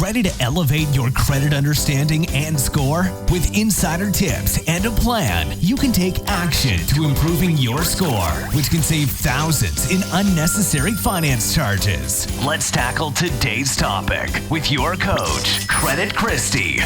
Ready to elevate your credit understanding and score? With insider tips and a plan, you can take action to improving your score, which can save thousands in unnecessary finance charges. Let's tackle today's topic with your coach, Credit Christy.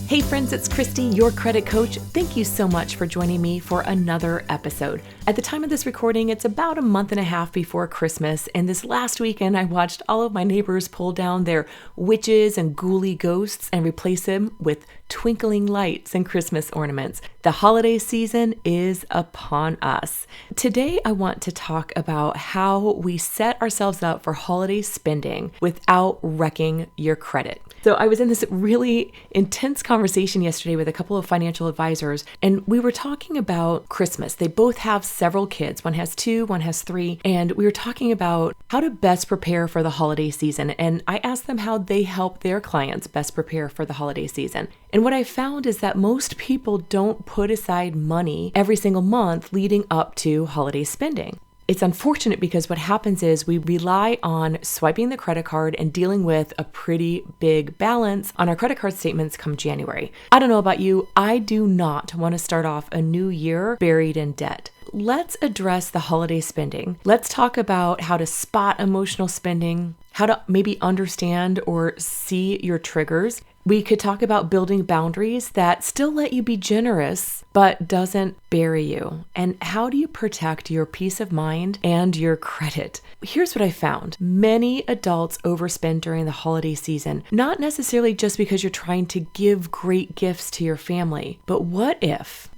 Hey friends, it's Christy, your credit coach. Thank you so much for joining me for another episode. At the time of this recording, it's about a month and a half before Christmas, and this last weekend I watched all of my neighbors pull down their witches and ghouly ghosts and replace them with twinkling lights and Christmas ornaments. The holiday season is upon us. Today I want to talk about how we set ourselves up for holiday spending without wrecking your credit. So I was in this really intense conversation yesterday with a couple of financial advisors, and we were talking about Christmas. They both have several kids. One has 2, one has 3, and we were talking about how to best prepare for the holiday season. And I asked them how they help their clients best prepare for the holiday season. And what I found is that most people don't put aside money every single month leading up to holiday spending. It's unfortunate because what happens is we rely on swiping the credit card and dealing with a pretty big balance on our credit card statements come January. I don't know about you, I do not want to start off a new year buried in debt. Let's address the holiday spending. Let's talk about how to spot emotional spending, how to maybe understand or see your triggers. We could talk about building boundaries that still let you be generous, but doesn't bury you. And how do you protect your peace of mind and your credit? Here's what I found. Many adults overspend during the holiday season, not necessarily just because you're trying to give great gifts to your family, but what if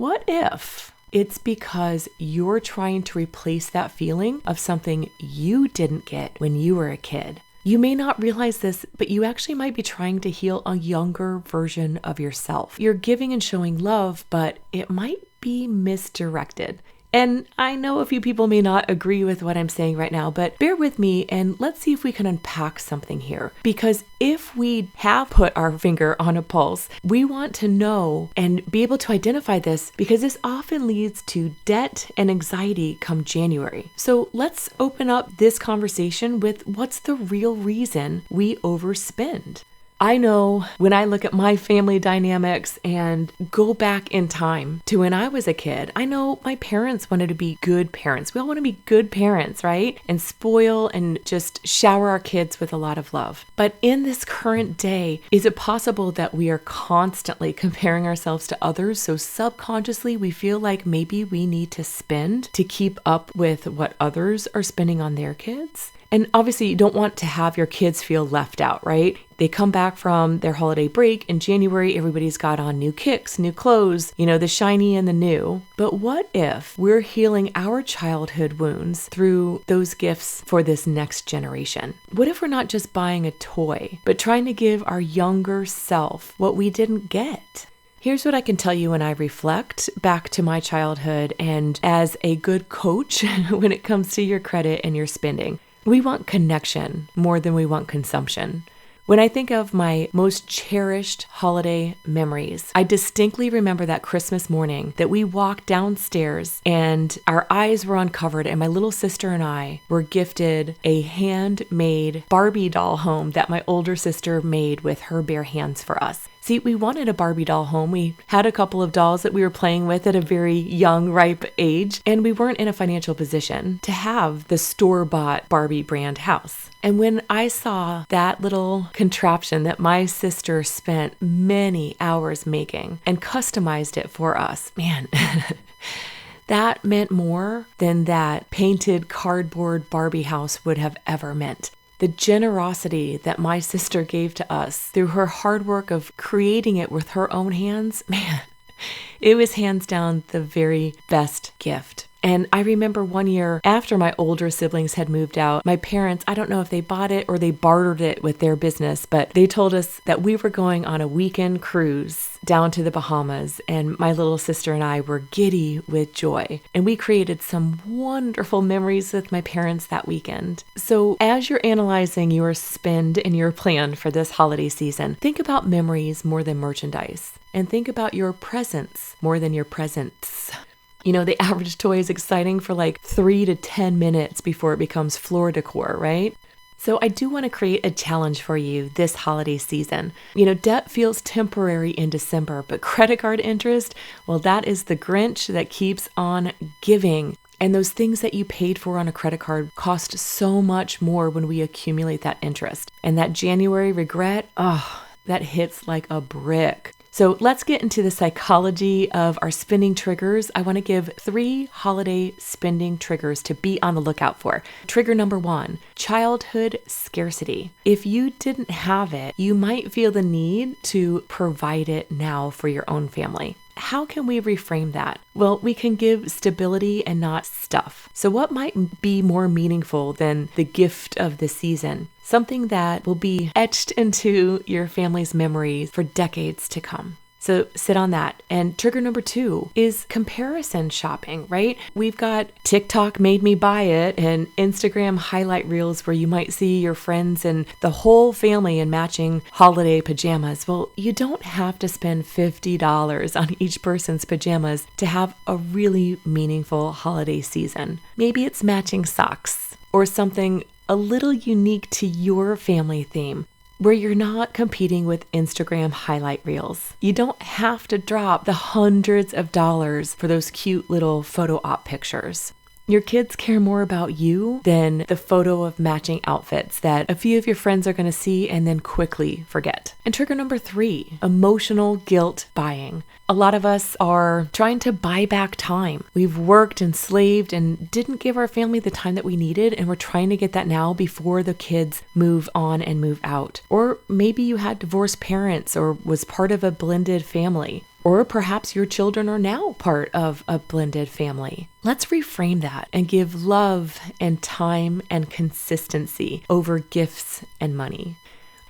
it's because you're trying to replace that feeling of something you didn't get when you were a kid? You may not realize this, but you actually might be trying to heal a younger version of yourself. You're giving and showing love, but it might be misdirected. And I know a few people may not agree with what I'm saying right now, but bear with me and let's see if we can unpack something here. Because if we have put our finger on a pulse, we want to know and be able to identify this because this often leads to debt and anxiety come January. So let's open up this conversation with what's the real reason we overspend. I know when I look at my family dynamics and go back in time to when I was a kid, I know my parents wanted to be good parents. We all want to be good parents, right? And spoil and just shower our kids with a lot of love. But in this current day, is it possible that we are constantly comparing ourselves to others? So subconsciously, we feel like maybe we need to spend to keep up with what others are spending on their kids? And obviously, you don't want to have your kids feel left out, right? They come back from their holiday break in January, everybody's got on new kicks, new clothes, the shiny and the new. But what if we're healing our childhood wounds through those gifts for this next generation? What if we're not just buying a toy, but trying to give our younger self what we didn't get? Here's what I can tell you when I reflect back to my childhood and as a good coach when it comes to your credit and your spending. We want connection more than we want consumption. When I think of my most cherished holiday memories, I distinctly remember that Christmas morning that we walked downstairs and our eyes were uncovered and my little sister and I were gifted a handmade Barbie doll home that my older sister made with her bare hands for us. See, we wanted a Barbie doll home. We had a couple of dolls that we were playing with at a very young, ripe age, and we weren't in a financial position to have the store-bought Barbie brand house. And when I saw that little contraption that my sister spent many hours making and customized it for us, man, that meant more than that painted cardboard Barbie house would have ever meant. The generosity that my sister gave to us through her hard work of creating it with her own hands, man, it was hands down the very best gift. And I remember one year after my older siblings had moved out, my parents, I don't know if they bought it or they bartered it with their business, but they told us that we were going on a weekend cruise down to the Bahamas, and my little sister and I were giddy with joy. And we created some wonderful memories with my parents that weekend. So as you're analyzing your spend and your plan for this holiday season, think about memories more than merchandise, and think about your presence more than your presents. The average toy is exciting for like 3 to 10 minutes before it becomes floor decor, right? So I do want to create a challenge for you this holiday season. Debt feels temporary in December, but credit card interest, well, that is the Grinch that keeps on giving. And those things that you paid for on a credit card cost so much more when we accumulate that interest. And that January regret, that hits like a brick. So let's get into the psychology of our spending triggers. I want to give 3 holiday spending triggers to be on the lookout for. Trigger number 1, childhood scarcity. If you didn't have it, you might feel the need to provide it now for your own family. How can we reframe that? Well, we can give stability and not stuff. So what might be more meaningful than the gift of the season? Something that will be etched into your family's memories for decades to come. So sit on that. And trigger number 2 is comparison shopping, right? We've got TikTok made me buy it and Instagram highlight reels where you might see your friends and the whole family in matching holiday pajamas. Well, you don't have to spend $50 on each person's pajamas to have a really meaningful holiday season. Maybe it's matching socks or something a little unique to your family theme, where you're not competing with Instagram highlight reels. You don't have to drop the hundreds of dollars for those cute little photo op pictures. Your kids care more about you than the photo of matching outfits that a few of your friends are going to see and then quickly forget. And trigger number 3, emotional guilt buying. A lot of us are trying to buy back time. We've worked and slaved and didn't give our family the time that we needed, and we're trying to get that now before the kids move on and move out. Or maybe you had divorced parents or was part of a blended family. Or perhaps your children are now part of a blended family. Let's reframe that and give love and time and consistency over gifts and money.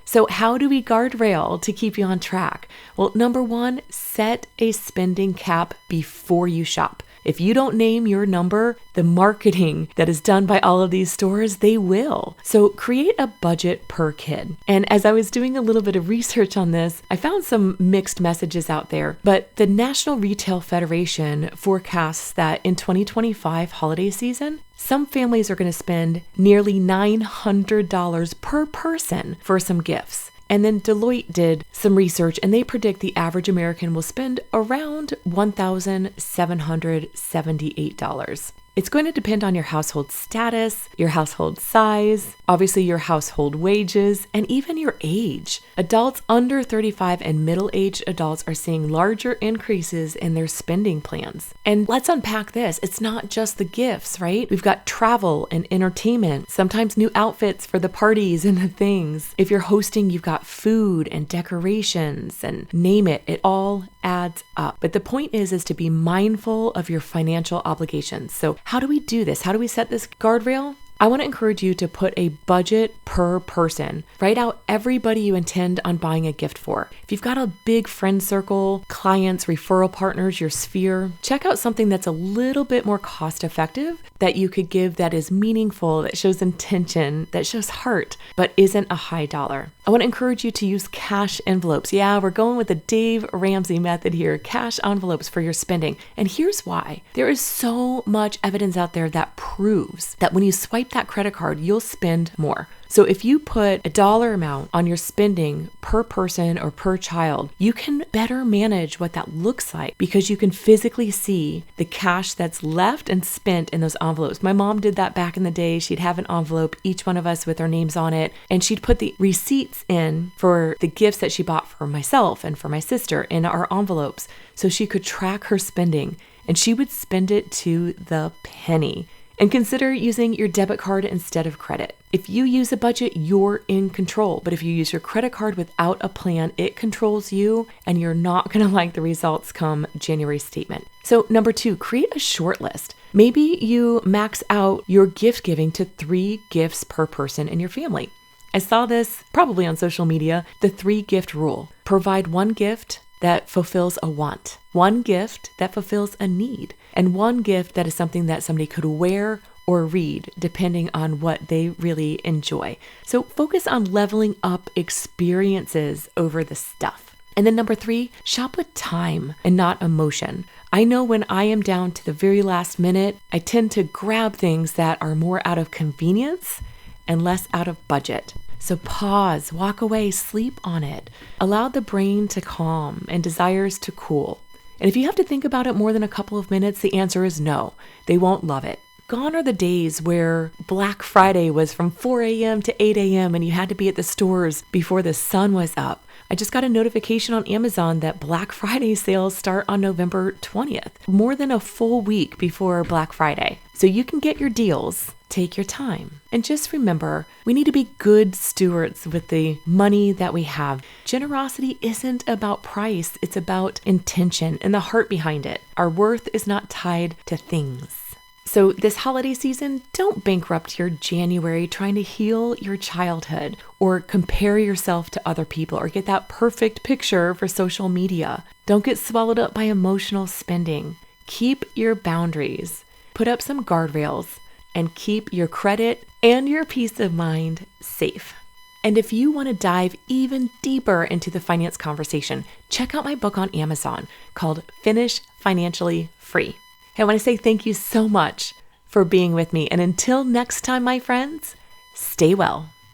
So how do we guardrail to keep you on track? Well, number 1, set a spending cap before you shop. If you don't name your number, the marketing that is done by all of these stores, they will. So create a budget per kid. And as I was doing a little bit of research on this, I found some mixed messages out there. But the National Retail Federation forecasts that in 2025 holiday season, some families are going to spend nearly $900 per person for some gifts. And then Deloitte did some research and they predict the average American will spend around $1,778. It's going to depend on your household status, your household size, obviously your household wages, and even your age. Adults under 35 and middle-aged adults are seeing larger increases in their spending plans. And let's unpack this. It's not just the gifts, right? We've got travel and entertainment, sometimes new outfits for the parties and the things. If you're hosting, you've got food and decorations and name it, it all adds up. But the point is to be mindful of your financial obligations. So how do we do this? How do we set this guardrail? I want to encourage you to put a budget per person. Write out everybody you intend on buying a gift for. If you've got a big friend circle, clients, referral partners, your sphere, check out something that's a little bit more cost effective that you could give that is meaningful, that shows intention, that shows heart, but isn't a high dollar. I want to encourage you to use cash envelopes. Yeah, we're going with the Dave Ramsey method here, cash envelopes for your spending. And here's why. There is so much evidence out there that proves that when you swipe that credit card, you'll spend more. So if you put a dollar amount on your spending per person or per child, you can better manage what that looks like because you can physically see the cash that's left and spent in those envelopes. My mom did that back in the day. She'd have an envelope, each one of us with our names on it, and she'd put the receipts in for the gifts that she bought for myself and for my sister in our envelopes so she could track her spending, and she would spend it to the penny. And consider using your debit card instead of credit. If you use a budget, you're in control. But if you use your credit card without a plan, it controls you and you're not going to like the results come January statement. So number 2, create a short list. Maybe you max out your gift giving to 3 gifts per person in your family. I saw this probably on social media, the 3 gift rule. Provide 1 gift that fulfills a want, 1 gift that fulfills a need, and 1 gift that is something that somebody could wear or read, depending on what they really enjoy. So focus on leveling up experiences over the stuff. And then number 3, shop with time and not emotion. I know when I am down to the very last minute, I tend to grab things that are more out of convenience and less out of budget. So pause, walk away, sleep on it. Allow the brain to calm and desires to cool. And if you have to think about it more than a couple of minutes, the answer is no. They won't love it. Gone are the days where Black Friday was from 4 a.m. to 8 a.m. and you had to be at the stores before the sun was up. I just got a notification on Amazon that Black Friday sales start on November 20th, more than a full week before Black Friday. So you can get your deals. Take your time. And just remember, we need to be good stewards with the money that we have. Generosity isn't about price, it's about intention and the heart behind it. Our worth is not tied to things. So this holiday season, don't bankrupt your January trying to heal your childhood or compare yourself to other people or get that perfect picture for social media. Don't get swallowed up by emotional spending. Keep your boundaries. Put up some guardrails and keep your credit and your peace of mind safe. And if you want to dive even deeper into the finance conversation, check out my book on Amazon called Finish Financially Free. I want to say thank you so much for being with me. And until next time, my friends, stay well.